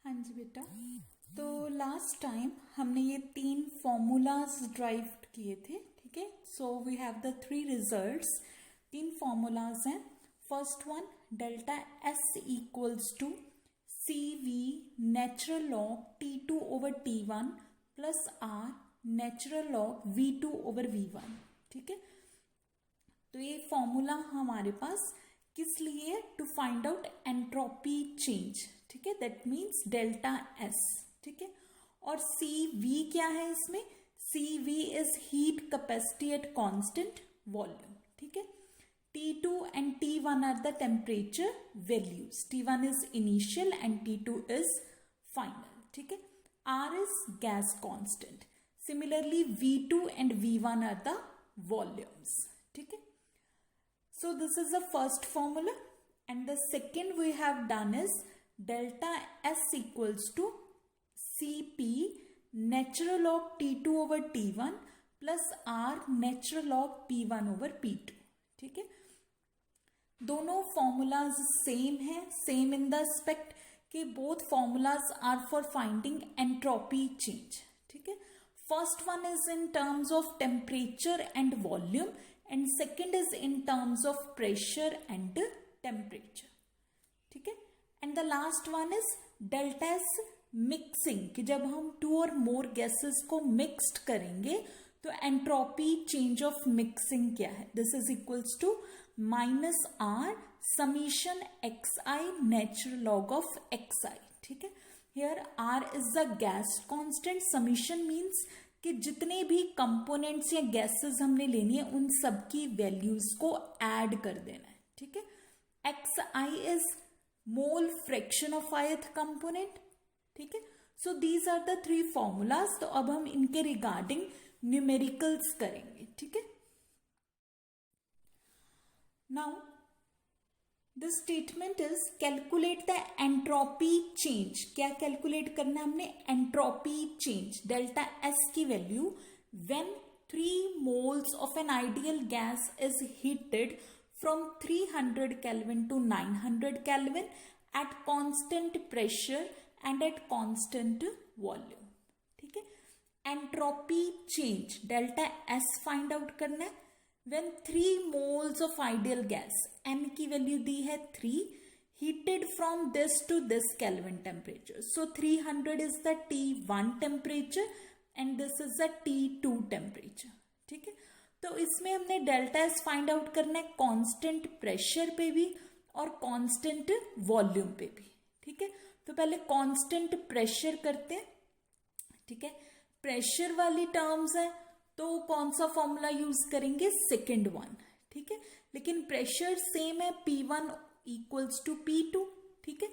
हाँ जी बेटा, तो लास्ट टाइम हमने ये 3 फॉर्मूलाज ड्राइव किए थे, ठीक है। So we have the 3 results. 3 formulas हैं। First one, delta S equals to C V natural log T2 over T1 plus R natural log V2 over V1, ठीक है। तो ये फॉर्मूला हमारे पास किस लिए, to find out entropy change, ठीक है। दैट मीन्स डेल्टा एस, ठीक है। और सी वी क्या है इसमें, C V is heat capacity at constant volume, ठीक है। T2 and T1 are the temperature values. T1 is initial and T2 is final, ठीक है। R is gas constant. Similarly, V2 and V1 are the volumes, ठीक है। So this is the first formula, and the second we have done is delta S equals to Cp natural log T2 over T1 plus R natural log P1 over P2, ठीक है। दोनों formulas same है, same in the aspect कि both formulas are for finding entropy change, ठीक है। First one is in terms of temperature and volume and second is in terms of pressure and temperature, ठीक है। and the last one is delta S mixing, कि जब हम 2 or more gases को mixed करेंगे तो एंट्रोपी चेंज ऑफ मिक्सिंग क्या है, this is equals to minus R summation x i natural log of x i, ठीक है। Here R is the gas constant, summation means कि जितने भी कंपोनेंट्स या गैसेस हमने लेनी है उन सब की वैल्यूज को ऐड कर देना है, ठीक है। X i is mole fraction of ith component, ठीक है। So these are the 3 formulas. तो अब हम इनके रिगार्डिंग न्यूमेरिकल्स करेंगे, ठीक है। Now the statement is calculate the entropy change. क्या कैलकुलेट करना है हमने, एंट्रोपी चेंज, डेल्टा एस की value when 3 moles of an ideal gas is heated from 300 kelvin to 900 kelvin at constant pressure and at constant volume, ठीक है। Entropy change delta S find out करना है when 3 moles of ideal gas, n की value दी है 3, heated from this to this Kelvin temperature. So 300 is the T1 temperature and this is the T2 temperature, ठीक है। तो इसमें हमने delta S find out करना है कांस्टेंट प्रेशर पे भी और कांस्टेंट वॉल्यूम पे भी, ठीक है। तो पहले कांस्टेंट प्रेशर करते हैं, ठीक है। प्रेशर वाली टर्म्स है तो कौन सा फॉर्मूला यूज करेंगे, सेकेंड वन, ठीक है। लेकिन प्रेशर सेम है, P1 इक्वल्स टू P2, ठीक है।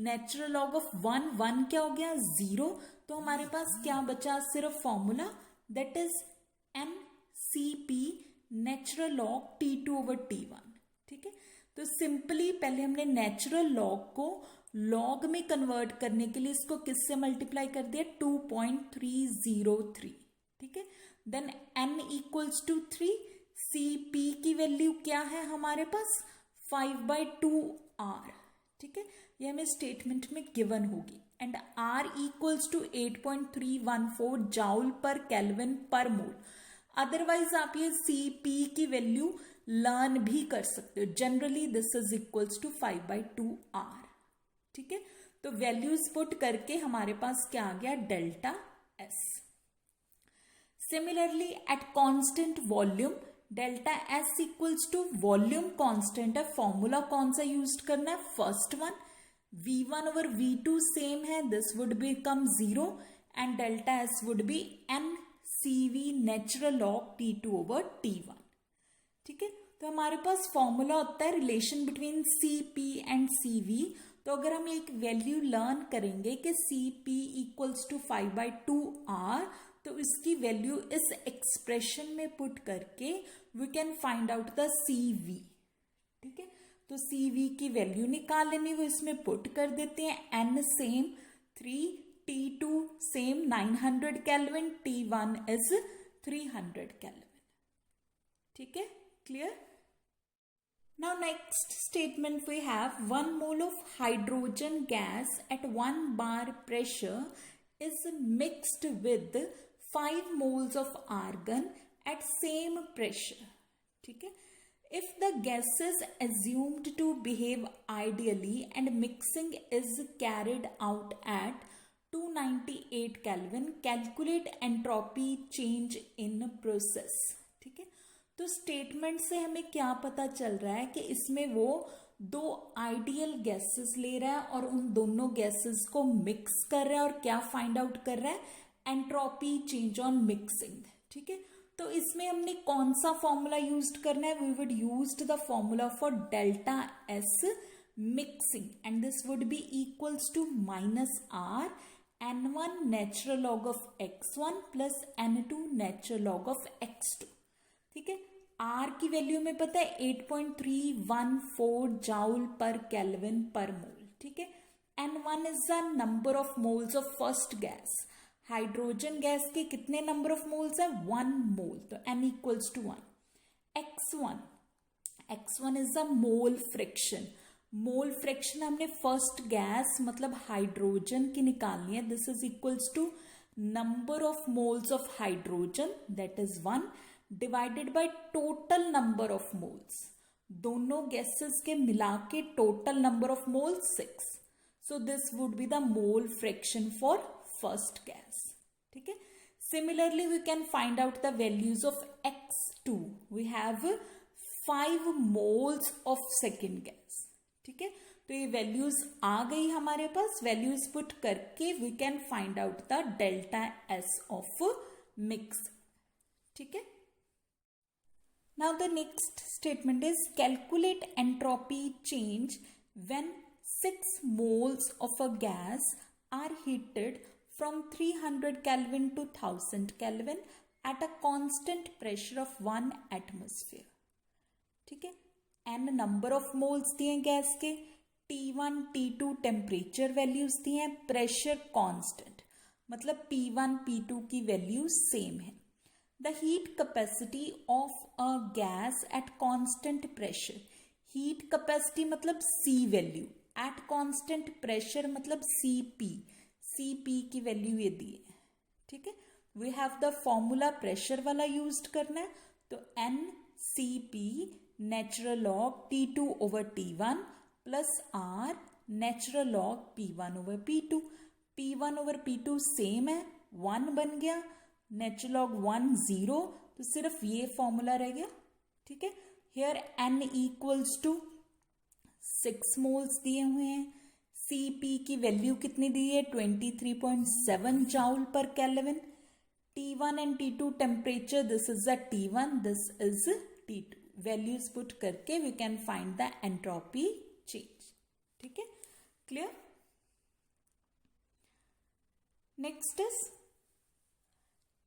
नेचुरल लॉग ऑफ 1 क्या हो गया, 0। तो हमारे पास क्या बचा, सिर्फ formula, that is NCP natural log T2 over T1, ठीक है। तो सिंपली पहले हमने नेचुरल लॉग को लॉग में कन्वर्ट करने के लिए इसको किससे मल्टीप्लाई कर दिया, 2.303, ठीक है। Then n equals to 3, Cp की वैल्यू क्या है हमारे पास, 5/2r, ठीक है। ये हमें स्टेटमेंट में गिवन होगी। And R equals to 8.314 joule पर केल्विन पर मोल। अदरवाइज आप ये Cp की वैल्यू लर्न भी कर सकते हो, generally this is equals to 5/2r, ठीक है। तो वैल्यूज पुट करके हमारे पास क्या आ गया, delta S. Similarly, at constant volume, delta S equals to volume constant है, फॉर्मूला कौन सा यूज करना है, first one, V1 over V2 same है, this would become 0 and delta S would be NCV natural log T2 over T1, ठीक है। तो हमारे पास फॉर्मूला होता है relation between Cp and CV। तो अगर हम एक वैल्यू लर्न करेंगे कि Cp इक्वल्स टू 5/2r, तो इसकी वैल्यू इस एक्सप्रेशन में पुट करके we can find out the CV, ठीक है। तो CV की वैल्यू निकाल लेनी, वो इसमें पुट कर देते हैं, n same 3, T2 same 900 kelvin, T1 is 300 kelvin, ठीक है, clear. Now next statement we have 1 mole of hydrogen gas at 1 bar pressure is mixed with 5 moles of argon at same pressure. ठीक है. If the gas is assumed to behave ideally and mixing is carried out at 298 Kelvin, calculate entropy change in process. ठीक है. तो statement से हमें क्या पता चल रहा है कि इसमें वो दो आइडियल गैसेस ले रहा है और उन दोनों गैसेस को मिक्स कर रहा है और क्या फाइंड आउट कर रहा है, एंट्रोपी चेंज ऑन मिक्सिंग. ठीक है. तो इसमें हमने कौन सा फॉर्मूला यूज करना है, we would use the formula for delta S mixing and this would be equals to -r n1 natural log of x1 plus n2 natural log of x2. ठीक है. R की वैल्यू में पता है 8.314 joule पर kelvin per mole. ठीक है. N1 is the number of moles of first gas. Hydrogen gas के कितने नंबर ऑफ मोल्स है, 1 मोल, तो N equals to 1. X1 is the mole fraction. Mole fraction हमने फर्स्ट गैस मतलब hydrogen की निकालनी है. This is equals to number of moles of hydrogen that is 1 divided by total number of moles. दोनों gases के मिला के total number of moles 6. So this would be the mole fraction for first gas. ठीक है. Similarly we can find out the values of x2. We have 5 moles of second gas. ठीक है. तो ये वैल्यूज आ गई हमारे पास. वैल्यूज पुट करके we can find out the delta S of mix. ठीक है. Now the next statement is calculate entropy change when 6 moles of a gas are heated from 300 Kelvin to 1000 Kelvin at a constant pressure of 1 atmosphere. ठीक है. n number of moles दिए gas के, T1 T2 temperature values दिए हैं, pressure constant मतलब P1 P2 की value same है. The heat capacity of a gas at constant pressure. Heat capacity मतलब C value, at constant pressure मतलब CP. CP की वैल्यू ये दी है. ठीक है. We have the formula pressure वाला यूज करना है. तो NCP natural log T2 over T1 plus R natural log P1 over P2. P1 over P2 same है, 1 बन गया. नेचुरल लॉग 1 0, तो सिर्फ ये फॉर्मूला रह गया. ठीक है. Here n equals to 6 moles दिए हुए हैं. Cp की वैल्यू कितनी दी है, 23.7 जाउल पर kelvin. T1 and T2 temperature, this is the T1, this is T2. Values put करके we can find the entropy change. ठीक है. Clear. Next is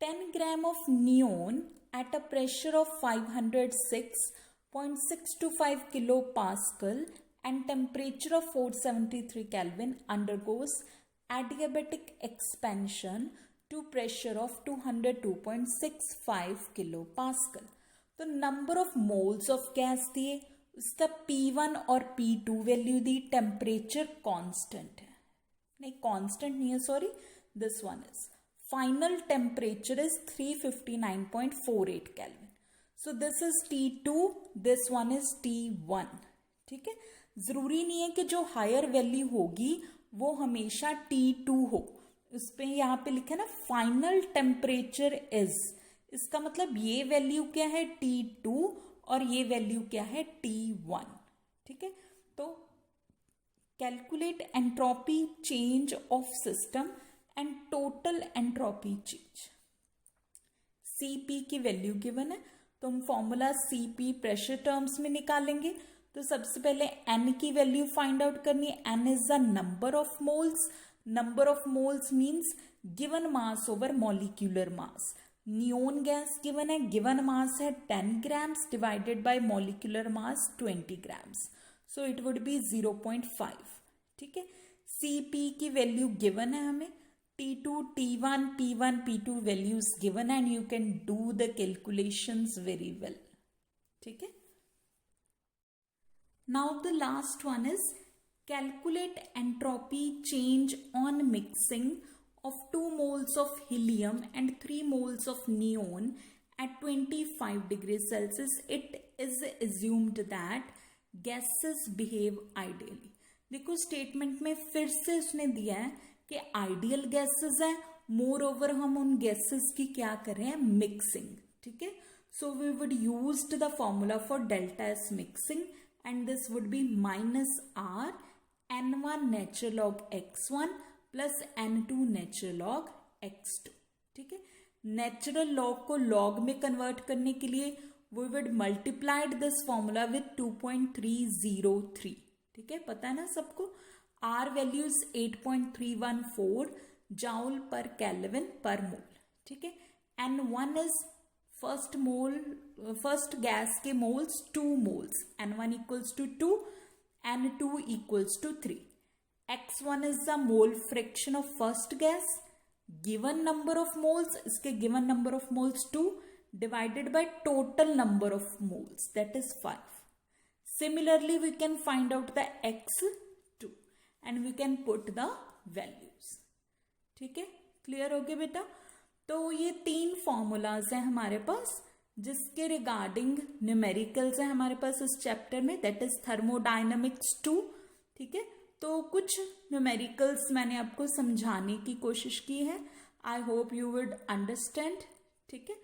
10 gram of neon at a pressure of 506.625 kilopascal and temperature of 473 Kelvin undergoes adiabatic expansion to pressure of 202.65 kilopascal. तो number of moles of gas दिए, उसका P1 और P2 value दी, temperature constant है, नहीं constant नहीं है, sorry, this one is final temperature is 359.48 Kelvin. So this is T2, this one is T1. ठीक है. जरूरी नहीं है कि जो हायर वैल्यू होगी वो हमेशा T2 हो. उस पे यहाँ पे लिखा है ना फाइनल टेम्परेचर इज, इसका मतलब ये वैल्यू क्या है T2 और ये वैल्यू क्या है T1. ठीक है. तो calculate entropy change of system and total entropy change. Cp की वैल्यू गिवन है तो हम फॉर्मूला Cp प्रेशर टर्म्स में निकालेंगे. तो सबसे पहले N की वैल्यू फाइंड आउट करनी है. N is the number of moles. Number of moles means given mass over molecular mass. Neon gas given है, गिवन मास है 10 grams divided by molecular mass 20 grams, so it would be 0.5. ठीक है. Cp की value given है हमें, T2, T1, P1, P2 values given and you can do the calculations very well. ठीक है. Now the last one is calculate entropy change on mixing of 2 moles of helium and 3 moles of neon at 25 degrees Celsius. It is assumed that gases behave ideally. देखो statement में फिर से उसने दिया है कि आइडियल गैसेस है, more over हम उन गैसेस की क्या कर रहे हैं, मिक्सिंग. ठीक है, so we would use the formula for delta S mixing and this would be minus R n1 natural log x1 plus n2 natural log x2. ठीक है, नेचुरल लॉग को लॉग में कन्वर्ट करने के लिए we would multiplied this formula with 2.303. ठीक है, पता है ना सबको. आर वैल्यूज 8.314 जाउल पर केल्विन पर मोल. ठीक है, n1 इज फर्स्ट गैस के moles 2 moles, n1 equals to 2, n2 equals to 3. x1 is the mole fraction of first gas, given number of moles, इसके given number of moles 2 divided by total number of moles that is 5. Similarly, we can find out the x2 and we can put the values. ठीक है, clear हो गया बेटा. तो ये 3 formulas हैं हमारे पास जिसके रिगार्डिंग न्यूमेरिकल्स हैं हमारे पास इस चैप्टर में, दैट इज थर्मोडायनामिक्स 2. ठीक है, तो कुछ न्यूमेरिकल्स मैंने आपको समझाने की कोशिश की है. I hope you would understand. ठीक है,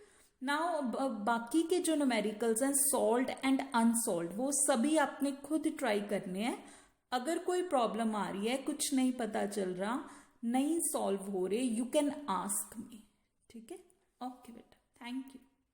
नाउ बाकी के जो न्यूमेरिकल्स हैं सॉल्व्ड एंड अनसॉल्व्ड वो सभी आपने खुद ट्राई करने हैं. अगर कोई प्रॉब्लम आ रही है, कुछ नहीं पता चल रहा, नहीं सॉल्व हो रहे, यू कैन आस्क मी. ठीक है, ओके बेटा, थैंक यू.